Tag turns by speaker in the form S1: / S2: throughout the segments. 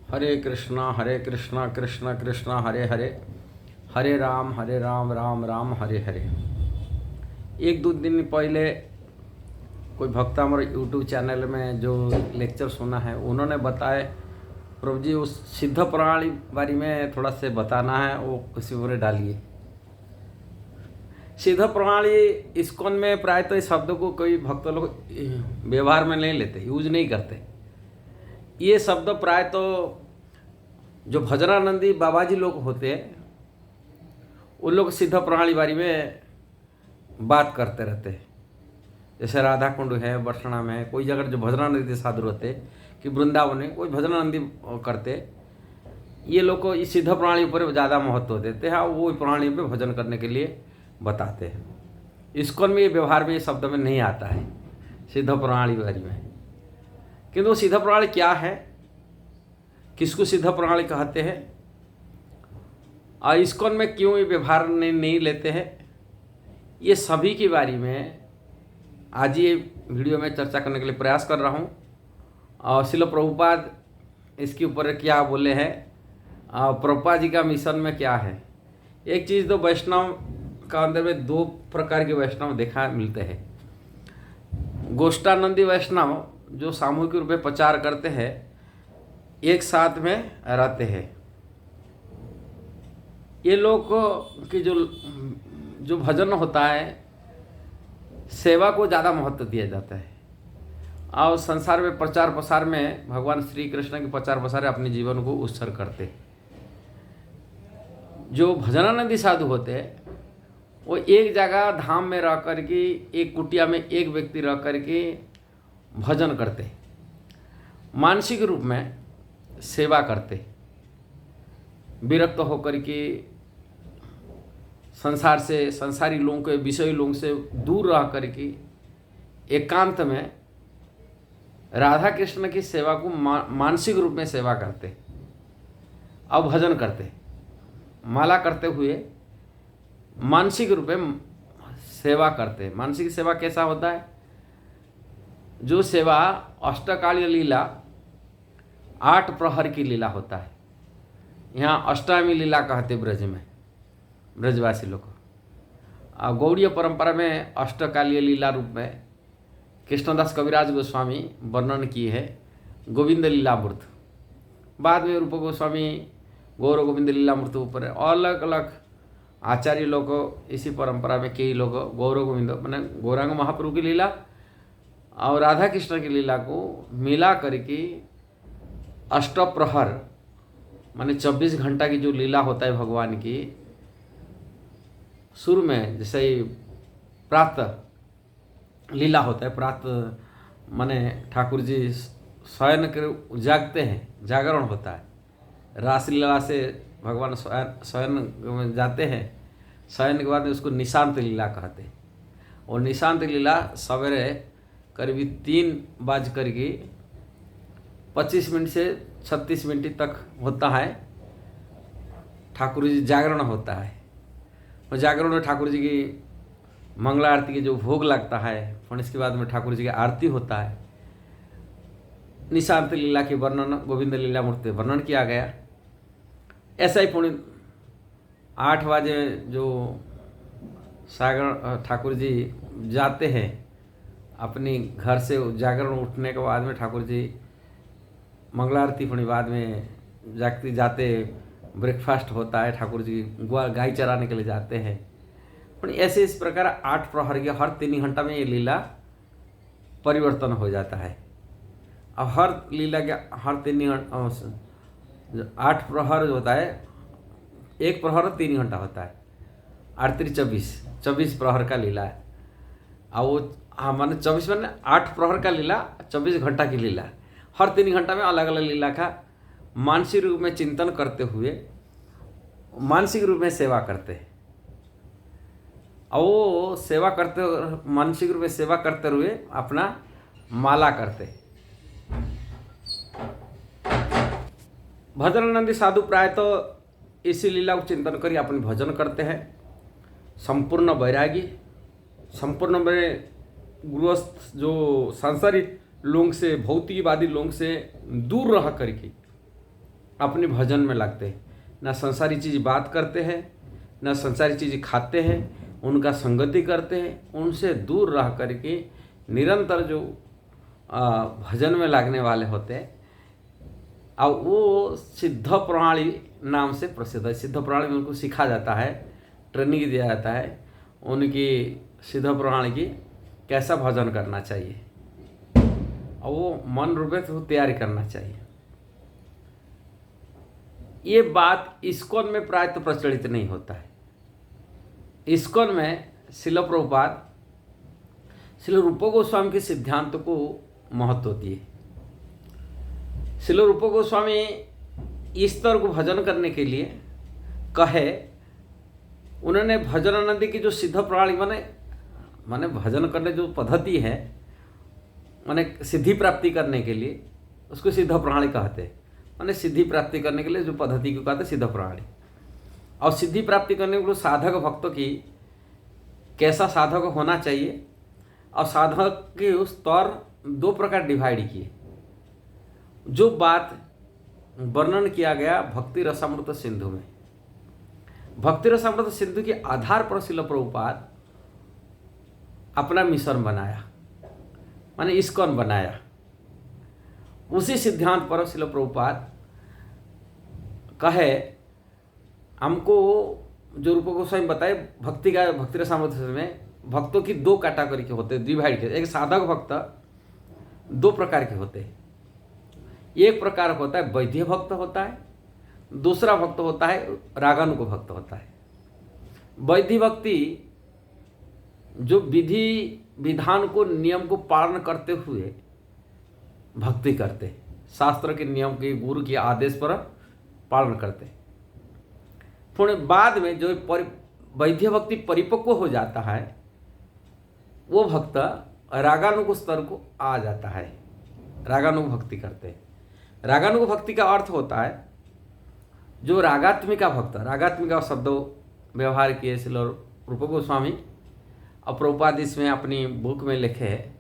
S1: हरे कृष्णा कृष्ण कृष्ण हरे हरे, हरे राम राम राम हरे हरे। एक दो दिन पहले कोई भक्त हमारे यूट्यूब चैनल में जो लेक्चर सुना है, उन्होंने बताए प्रभु जी उस सिद्ध प्रणाली बारे में थोड़ा से बताना है, वो उसी पर डालिए। सिद्ध प्रणाली इस्कॉन में प्रायतः इस शब्द को कोई भक्त लोग व्यवहार में नहीं लेते, यूज नहीं करते। ये शब्द प्रायतः जो भजनानंदी बाबा जी लोग होते हैं, उन लोग सिद्ध प्रणाली बारे में बात करते रहते हैं। जैसे राधा कुंड है, बरसना में है, कोई जगह जो भजनानंदी साधु रहते कि वृंदावन में कोई भजनानंदी करते, ये लोग को इस सिद्ध प्रणाली पर ज़्यादा महत्व देते हैं, वो प्रणाली पे भजन करने के लिए बताते हैं। इस्कॉन में ये व्यवहार में ये शब्द में नहीं आता है सिद्ध प्रणाली बारे में। किंतु सिद्ध प्रणाली क्या है, किसको सिद्ध प्रणाली कहते हैं, और इस्कॉन में क्यों ये व्यवहार नहीं लेते हैं, ये सभी के बारे में आज ये वीडियो में चर्चा करने के लिए प्रयास कर रहा हूँ। और श्रील प्रभुपाद इसके ऊपर क्या बोले हैं, प्रभुपाद जी का मिशन में क्या है। एक चीज़ तो वैष्णव का अंदर में दो प्रकार के वैष्णव देखा मिलते हैं। गोष्ठानंदी वैष्णव जो सामूहिक रूप में प्रचार करते हैं, एक साथ में रहते हैं। ये लोग की जो भजन होता है, सेवा को ज़्यादा महत्व दिया जाता है। और संसार में प्रचार प्रसार में भगवान श्री कृष्ण के प्रचार प्रसार अपने जीवन को उत्सर्ग करते। जो भजनानंदी साधु होते हैं, वो एक जगह धाम में रह कर के, एक कुटिया में एक व्यक्ति रह कर के भजन करते, मानसिक रूप में सेवा करते, विरक्त होकर के संसार से, संसारी लोगों के, विषयी लोगों से दूर रह करके एकांत में राधा कृष्ण की सेवा को मानसिक रूप में सेवा करते और भजन करते। माला करते हुए मानसिक रूप में सेवा करते। मानसिक सेवा कैसा होता है, जो सेवा अष्टकालीय लीला 8 प्रहर की लीला होता है। यहाँ अष्टमी लीला कहते ब्रज में, ब्रजवासी लोग। गौड़ीय परंपरा में अष्टकालीय लीला रूप में कृष्णदास कविराज गोस्वामी वर्णन किए है गोविंद लीलामृत। बाद में रूप गोस्वामी गौर गोविंद लीलामृत ऊपर अलग अलग आचार्य लोग, इसी परंपरा में कई लोग गौर गोविंद मैंने गौरांग महाप्रभु की लीला और राधा कृष्ण की लीला को मिला करके अष्टप्रहर माने 24 घंटा की जो लीला होता है भगवान की, शुरू में जैसे ही प्रातः लीला होता है, प्रातः माने ठाकुर जी शयन कर जागते हैं, जागरण होता है। रास लीला से भगवान शयन में जाते हैं, शयन के बाद में उसको निशांत लीला कहते हैं। और निशांत लीला सवेरे करीब 3:25 से 36 मिनट तक होता है। ठाकुर जी जागरण होता है, और जागरण में ठाकुर जी की मंगला आरती के जो भोग लगता है, फिर इसके बाद में ठाकुर जी की आरती होता है। निशांत लीला के वर्णन गोविंद लीलामृत वर्णन किया गया। ऐसा ही पुण्य 8 बजे जो सागर ठाकुर जी जाते हैं अपनी घर से, जागरण उठने के बाद में ठाकुर जी मंगला आरती, फिर बाद में जागते जाते ब्रेकफास्ट होता है, ठाकुर जी गाय चराने के लिए जाते हैं। पर ऐसे इस प्रकार 8 प्रहर के हर 3 घंटा में ये लीला परिवर्तन हो जाता है। अब हर लीला के हर 8 प्रहर जो होता है, एक प्रहर 3 घंटा होता है, 24 प्रहर का लीला है। और वो माने 24 माने 8 प्रहर का लीला, 24 घंटा की लीला। हर 3 घंटा में अलग अलग लीला का मानसिक रूप में चिंतन करते हुए मानसिक रूप में सेवा करते हैं। और वो सेवा करते, मानसिक रूप में सेवा करते हुए अपना माला करते। भजनानंदी साधु प्रायतः इसी लीला को चिंतन कर अपने भजन करते हैं। संपूर्ण वैरागी, संपूर्ण में गृहस्थ जो सांसारिक लोग से, भौतिकवादी लोग से दूर रह करके अपने भजन में लगते, ना संसारी चीज़ बात करते हैं, ना संसारी चीज़ खाते हैं, उनका संगति करते हैं। उनसे दूर रह करके निरंतर जो भजन में लगने वाले होते हैं, अब वो सिद्ध प्रणाली नाम से प्रसिद्ध है। सिद्ध प्रणाली में उनको सिखा जाता है, ट्रेनिंग दिया जाता है उनकी सिद्ध प्रणाली की कैसा भजन करना चाहिए, और वो मन रूपे तो तैयारी करना चाहिए। ये बात इस्कॉन में प्राय तो प्रचलित नहीं होता है। इस्कॉन में श्रील प्रभुपाद श्रील रूप गोस्वामी के सिद्धांत को महत्व दिए। श्रील रूप गोस्वामी इस स्तर को भजन करने के लिए कहे, उन्होंने भजनानंदी की जो सिद्ध प्रणाली माने भजन करने जो पद्धति है, माने सिद्धि प्राप्ति करने के लिए उसको सिद्ध प्रणाली कहते हैं। माने सिद्धि प्राप्ति करने के लिए जो पद्धति को कहते हैं सिद्ध प्रणाली। और सिद्धि प्राप्ति करने के लिए साधक भक्तों की कैसा साधक होना चाहिए, और साधक के उस स्तर दो प्रकार डिवाइड किए। जो बात वर्णन किया गया भक्ति रसामृत सिंधु में, भक्ति रसामृत सिंधु के आधार पर श्रील प्रभुपाद अपना मिशन बनाया, माने इस्कॉन बनाया। उसी सिद्धांत पर श्रील प्रभुपाद कहे, हमको जो रूप गोस्वामी बताए भक्ति रसामृत में भक्तों की दो कैटेगरी के होते हैं, डिवाइड के। एक साधक भक्त दो प्रकार के होते हैं। एक प्रकार होता है वैद्य भक्त होता है, दूसरा भक्त होता है रागानुग भक्त होता है। वैद्य भक्ति जो विधि विधान को नियम को पालन करते हुए भक्ति करते, शास्त्र के नियम के गुरु के आदेश पर पालन करते। फिर बाद में जो वैद्य भक्ति परिपक्व हो जाता है, वो भक्त रागानुग स्तर को आ जाता है, रागानुग भक्ति करते हैं। रागानुग भक्ति का अर्थ होता है जो रागात्मिका भक्त, रागात्मिका शब्द व्यवहार किए श्रील रूप गोस्वामी और प्रभुपाद इसमें अपनी बुक में लिखे है।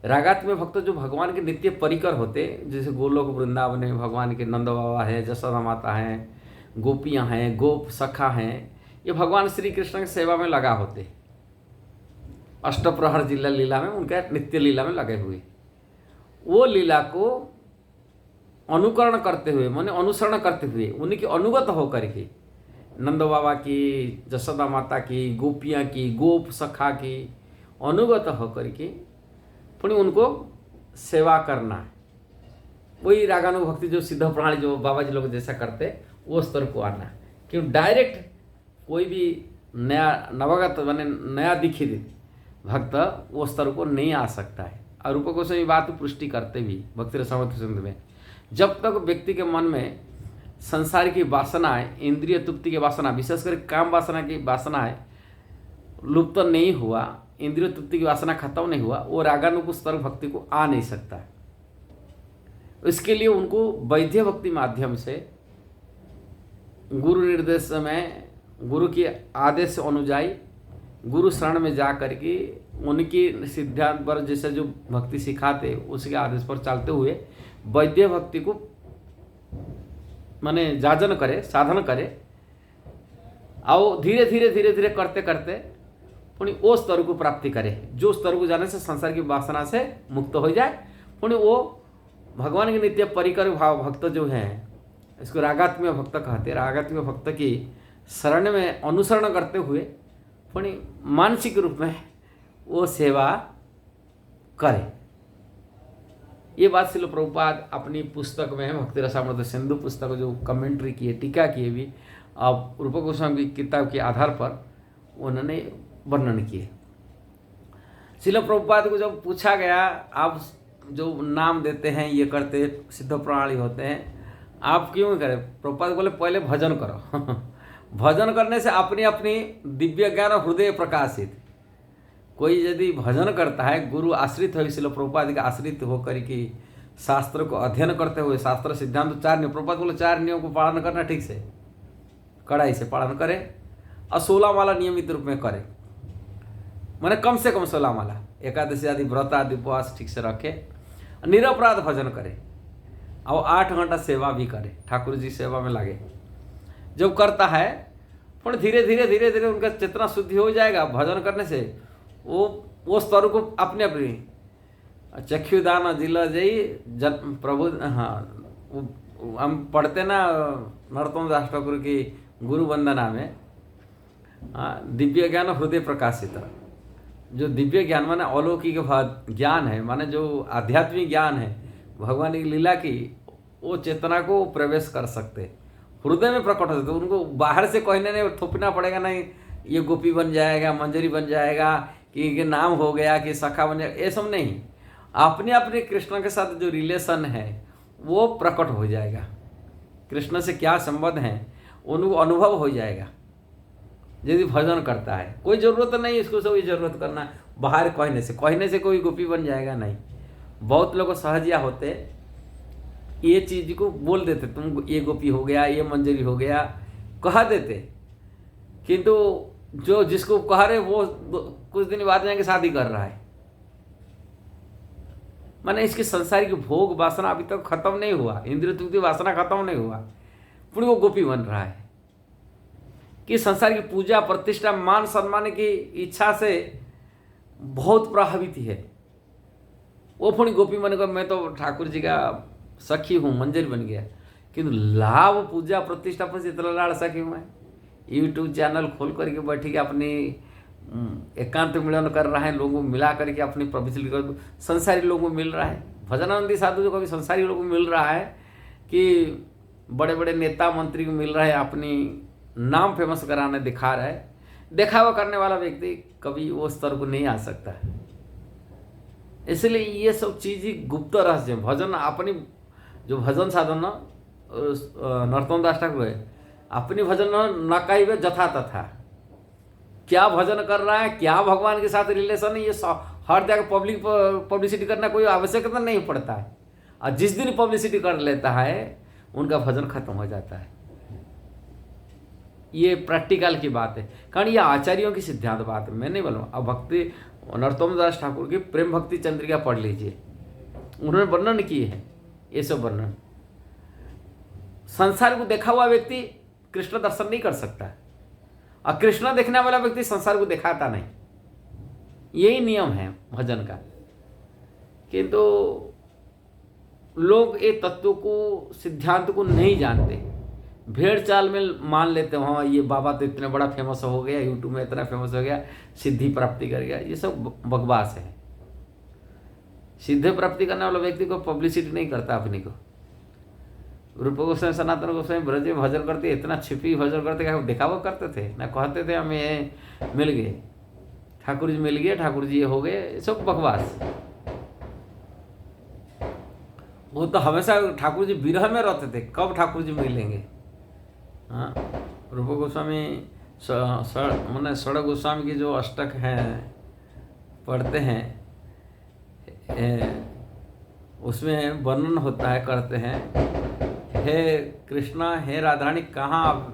S1: रागात्मिक भक्त जो भगवान के नित्य परिकर होते, जैसे गोलोक वृंदावन में भगवान के नंद बाबा है, जसोदा माता हैं, गोपियाँ हैं, गोप सखा हैं, ये भगवान श्री कृष्ण की सेवा में लगा होते। अष्टप्रहर जिला लीला में उनका नित्य लीला में लगे हुए, वो लीला को अनुकरण करते हुए माने अनुसरण करते हुए उनकी अनुगत होकर के नंद बाबा की, जसोदा माता की, गोपियाँ की, गोप सखा की अनुगत होकर के पुण्य उनको सेवा करना है। वही रागानुग भक्ति जो सिद्ध प्रणाली जो बाबा जी लोग जैसा करते वो स्तर को आना है। क्यों डायरेक्ट कोई भी नया नवागत माने नया दीक्षित भक्त वो स्तर को नहीं आ सकता है। और रूप गोस्वामी बात पुष्टि करते भी भक्ति रसामृत सिंधु में, जब तक व्यक्ति के मन में संसार की वासनाएं, इंद्रिय तृप्ति की वासना, विशेषकर काम वासना की वासनाएं लुप्त नहीं हुआ, इंद्रिय तृप्ति की वासना खत्म नहीं हुआ, वो रागानुग स्तर भक्ति को आ नहीं सकता है। इसके लिए उनको वैद्य भक्ति माध्यम से गुरु निर्देश में, गुरु के आदेश अनुजाई गुरु शरण में जा करके उनकी सिद्धांत पर जैसे जो भक्ति सिखाते उसके आदेश पर चलते हुए वैद्य भक्ति को माने जाजन करे, साधन करे, और धीरे धीरे धीरे धीरे करते करते पुण्य वो स्तर को प्राप्ति करे, जो स्तर को जाने से संसार की वासना से मुक्त हो जाए। पुण्य वो भगवान के नित्य परिकर भाव भक्त जो हैं, इसको रागात्मिक भक्त कहते हैं। रागात्मिक भक्त की शरण में अनुसरण करते हुए पुण्य मानसिक रूप में वो सेवा करे। ये बात श्रील प्रभुपाद अपनी पुस्तक में भक्ति रसामृत सिंधु पुस्तक जो कमेंट्री किए, टीका किए भी, अब रूप गोस्वामी की किताब के आधार पर उन्होंने वर्णन किए। श्रील प्रभुपाद को जब पूछा गया, आप जो नाम देते हैं, ये करते सिद्ध प्रणाली होते हैं, आप क्यों करें? प्रभुपाद बोले पहले भजन करो भजन करने से अपनी अपनी दिव्य ज्ञान हृदय प्रकाशित। कोई यदि भजन करता है, गुरु आश्रित हो, श्रील प्रभुपाद का आश्रित होकर के शास्त्र को अध्ययन करते हुए, शास्त्र सिद्धांत 4 नियम, प्रभुपाद बोले 4 नियम को पालन करना ठीक से कड़ाई से पालन करे, और 16 माला नियमित रूप में करे, माने कम से कम 16 माला, एकादशी आदि व्रत आदि उपवास ठीक से रखे, निरपराध भजन करे, और 8 घंटा सेवा भी करे, ठाकुर जी सेवा में लगे। जब करता है फिर धीरे धीरे उनका चेतना शुद्धि हो जाएगा भजन करने से। वो स्तर को अपने अपनी चक्षुदान जिला जई जन प्रभु। हाँ, हम पढ़ते ना नरोत्तम दास ठाकुर की गुरु वंदना में, दिव्य ज्ञान हृदय प्रकाशित। जो दिव्य ज्ञान माने अलौकिक ज्ञान है, माने जो आध्यात्मिक ज्ञान है भगवान की लीला की, वो चेतना को प्रवेश कर सकते, हृदय में प्रकट हो सकते। उनको बाहर से कहने नहीं थोपना पड़ेगा, नहीं ये गोपी बन जाएगा, मंजरी बन जाएगा, कि नाम हो गया, कि सखा बन जाएगा, ये सब नहीं। अपने अपने कृष्ण के साथ जो रिलेशन है वो प्रकट हो जाएगा। कृष्ण से क्या संबंध है उनको अनुभव हो जाएगा यदि भजन करता है। कोई ज़रूरत नहीं इसको सब जरूरत करना बाहर कहने से कोई गोपी बन जाएगा, नहीं। बहुत लोग सहजिया होते ये चीज़ को बोल देते, तुम ये गोपी हो गया, ये मंजरी हो गया, कहा देते, किंतु जो जिसको कह रहे वो कुछ दिन बाद जाके शादी कर रहा है। माने इसकी संसारिक भोग वासना अभी तक खत्म नहीं हुआ, इंद्रिय तृप्ति वासना खत्म नहीं हुआ, फिर वो गोपी बन रहा है। कि संसार की पूजा प्रतिष्ठा मान सम्मान की इच्छा से बहुत प्रभावित है। वो पुणी गोपी मन कर मैं तो ठाकुर जी का सखी हूँ, मंजर बन गया, किंतु लाभ पूजा प्रतिष्ठा पर से इतना लाड़ सखी हूँ मैं। यूट्यूब चैनल खोल करके बैठी के अपनी एकांत मिलन कर रहा है, लोगों को मिला करके अपनी पब्लिसिटी कर, संसारी लोगों को मिल रहा है। भजनानंदी साधु जो कभी संसारी लोगों को मिल रहा है कि बड़े बड़े नेता मंत्री को मिल रहा है, अपनी नाम फेमस कराने दिखा रहा है। दिखावा करने वाला व्यक्ति कभी वो स्तर को नहीं आ सकता है। इसलिए ये सब चीज़ गुप्त रहस्य भजन अपनी जो भजन साधन नरोत्तम दास ठाकुर है, अपनी भजन न कहिए जथा तथा, क्या भजन कर रहा है, क्या भगवान के साथ रिलेशन है, ये हर जगह पब्लिसिटी करना कोई आवश्यकता नहीं पड़ता है। और जिस दिन पब्लिसिटी कर लेता है उनका भजन खत्म हो जाता है। ये प्रैक्टिकल की बात है, कारण ये आचार्यों की सिद्धांत बात है, मैं नहीं बोलूँ। अब भक्ति नरोत्तम दास ठाकुर की प्रेम भक्ति चंद्रिका पढ़ लीजिए, उन्होंने वर्णन किए हैं ये सब वर्णन। संसार को देखा हुआ व्यक्ति कृष्ण दर्शन नहीं कर सकता, और कृष्ण देखने वाला व्यक्ति संसार को दिखाता नहीं। यही नियम है भजन का। किंतु लोग ये तत्व को सिद्धांत को नहीं जानते, भेड़ चाल में मान लेते हैं। हाँ, ये बाबा तो इतना बड़ा फेमस हो गया, यूट्यूब में इतना फेमस हो गया, सिद्धि प्राप्ति कर गया, ये सब बकवास है। सिद्धि प्राप्ति करने वाला व्यक्ति को पब्लिसिटी नहीं करता अपनी को। रूप गोस्वामी सनातन गोस्वामी ब्रज में भजन करते, इतना छिपी भजन करते, क्या दिखावा करते थे ना, कहते थे हमें मिल गए ठाकुर जी, मिल गए ठाकुर जी, ये हो गए, ये सब बकवास। वो तो हमेशा ठाकुर जी विरह में रहते थे, कब ठाकुर जी मिलेंगे। हाँ, रूप गोस्वामी मैंने षड़ गोस्वामी की जो अष्टक हैं पढ़ते हैं, उसमें वर्णन होता है, करते हैं, हे कृष्णा, हे राधारानी, कहाँ आप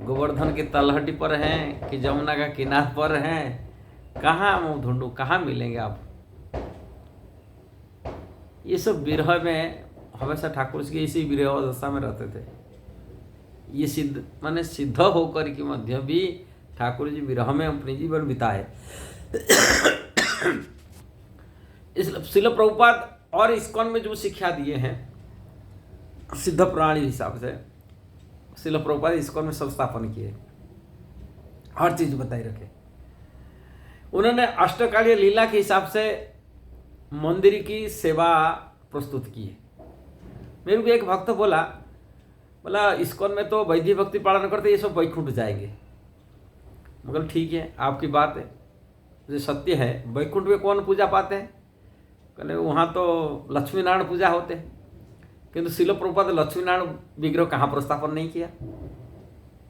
S1: गोवर्धन की तलहटी पर हैं कि जमुना का किनार पर हैं, कहाँ मुँह ढूंढूं, कहाँ मिलेंगे आप। ये सब विरह में हमेशा ठाकुर जी इसी विरह अवस्था में रहते थे। ये सिद्ध माने सिद्ध होकर के मध्य भी ठाकुर जी विरह में अपनी जीवन बिताए। इस शिल प्रभुपाद और इस्कॉन में जो शिक्षा दिए हैं सिद्ध पुराण हिसाब से, शिल प्रभुपाद इस्कॉन में संस्थापन किए, हर चीज बताई रखे। उन्होंने अष्टकालीय लीला के हिसाब से मंदिर की सेवा प्रस्तुत की है। मेरे को एक भक्त बोला इस्कॉन में तो वैद्य भक्ति पालन करते, ये सब वैकुंठ जाएंगे। मगर ठीक है, आपकी बात है, जो सत्य है। वैकुंठ में कौन पूजा पाते हैं? कहले वहाँ तो लक्ष्मी नारायण पूजा होते हैं, किंतु शिल प्रभुपाद लक्ष्मी नारायण विग्रह कहाँ पर स्थापन नहीं किया।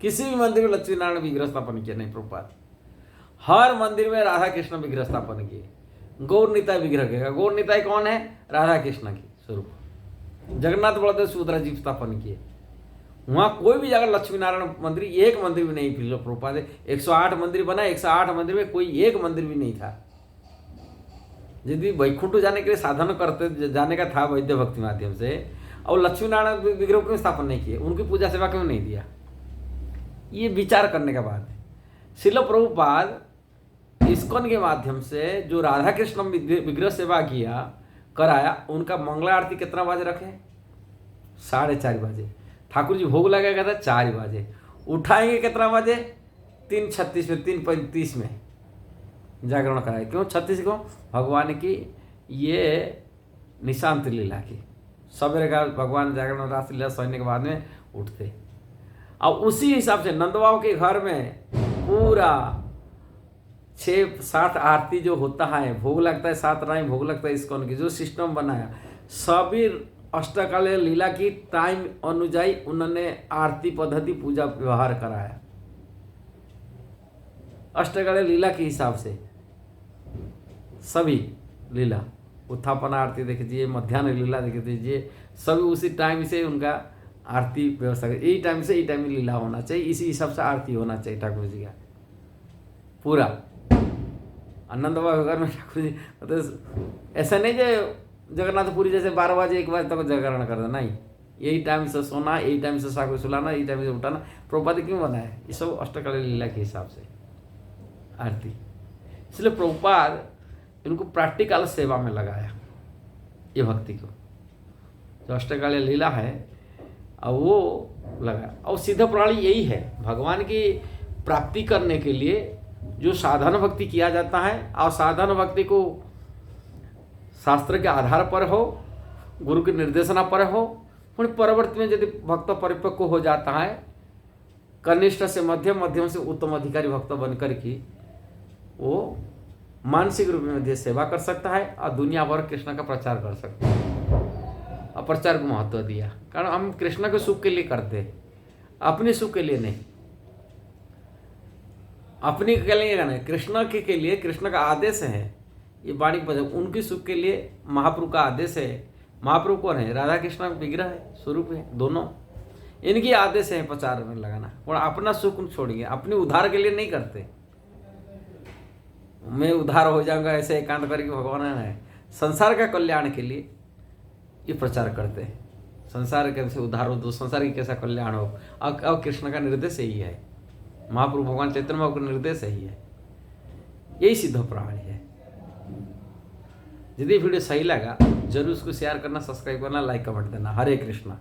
S1: किसी भी मंदिर में लक्ष्मी नारायण विग्रह स्थापन किया नहीं प्रभुपाद। हर मंदिर में राधा कृष्ण विग्रह स्थापन किए। गौर निताय विग्रह किया। गौर निताय कौन है? राधा कृष्ण की स्वरूप। जगन्नाथ बलदेव सुभद्रा जी स्थापन किए। वहाँ कोई भी जगह लक्ष्मी नारायण मंदिर, एक मंदिर भी नहीं। शिल प्रभुपाद 108 मंदिर बना, 108 मंदिर में कोई एक मंदिर भी नहीं था। यदि वैकुंठ जाने के लिए साधन करते, जाने का था वैद्य भक्ति माध्यम से, और लक्ष्मी नारायण विग्रह क्यों स्थापन नहीं किए, उनकी पूजा सेवा क्यों नहीं दिया? ये विचार करने का बात है। श्रील प्रभुपाद इस्कॉन के माध्यम से जो राधा कृष्ण विग्रह सेवा किया कराया, उनका मंगला आरती कितना बजे रखे? 4:30 बजे। ठाकुर जी भोग लगेगा था 4 बजे। उठाएंगे कितना बजे? 3:36 में, 3:35 में जागरण कराए। क्यों 36 को? भगवान की ये निशांत लीला की। सवेरे का भगवान जागरण रास लीला सहने के बाद में उठते। अब उसी हिसाब से नंदबाबू के घर में पूरा 6-7 आरती जो होता है, भोग लगता है, 7 टाइम भोग लगता है इस्कॉन की, जो सिस्टम बनाया, सभी अष्टकालीय लीला की टाइम अनुଯାयी उन्होंने आरती पद्धति पूजा व्यवहार कराया। अष्टकालीय लीला के हिसाब से सभी लीला, उत्थापन आरती देख लीजिए, मध्याह्न लीला देख लीजिए, सभी उसी टाइम से उनका आरती व्यवस्था, यही टाइम से यही टाइम में लीला होना चाहिए, इसी हिसाब से आरती होना चाहिए ठाकुर जी का पूरा। आनंद बाबा घर में ठाकुर जी मतलब ऐसा नहीं जो जगन्नाथपुरी जैसे 12 बजे 1 बजे तक जागरण कर देना, नहीं, यही टाइम से सोना, यही टाइम से साको सुलाना, यही टाइम से उठाना। प्रभुपाद क्यों बनाया? ये सब अष्टकालीय लीला के हिसाब से आरती। इसलिए प्रभुपाद इनको प्रैक्टिकल सेवा में लगाया, ये भक्ति को, जो अष्टकालीय लीला है अब वो लगा। और सिद्ध प्रणाली यही है, भगवान की प्राप्ति करने के लिए जो साधन भक्ति किया जाता है, और साधन भक्ति को शास्त्र के आधार पर हो, गुरु की निर्देशना पर हो, फिर परवर्ती में यदि भक्त परिपक्व हो जाता है, कनिष्ठ से मध्यम, मध्यम से उत्तम अधिकारी भक्त बनकर के वो मानसिक रूप में सेवा कर सकता है और दुनिया भर कृष्ण का प्रचार कर सकता है। और प्रचार को महत्व दिया, कारण हम कृष्ण के सुख के लिए करते हैं, अपने सुख के लिए नहीं, अपने के लिए नहीं, कृष्ण के लिए। कृष्ण का आदेश है ये वाणी पर, उनके सुख के लिए महाप्रभु का आदेश है। महाप्रभु कौन है? राधा कृष्ण विग्रह है, स्वरूप है, दोनों इनकी आदेश है प्रचार में लगाना। और अपना सुख छोड़िए, अपने उद्धार के लिए नहीं करते, मैं उद्धार हो जाऊंगा ऐसे एकांत करके भगवान है, संसार का कल्याण के लिए ये प्रचार करते हैं। संसार कैसे उद्धार हो, तो संसार की कैसा कल्याण हो, अब कृष्ण का निर्देश यही है, महाप्रभु भगवान चैतन्य महाप्रभु का निर्देश यही है, यही सिद्ध प्रणाली है। यदि वीडियो सही लगा जरूर उसको शेयर करना, सब्सक्राइब करना, लाइक कमेंट देना। हरे कृष्णा।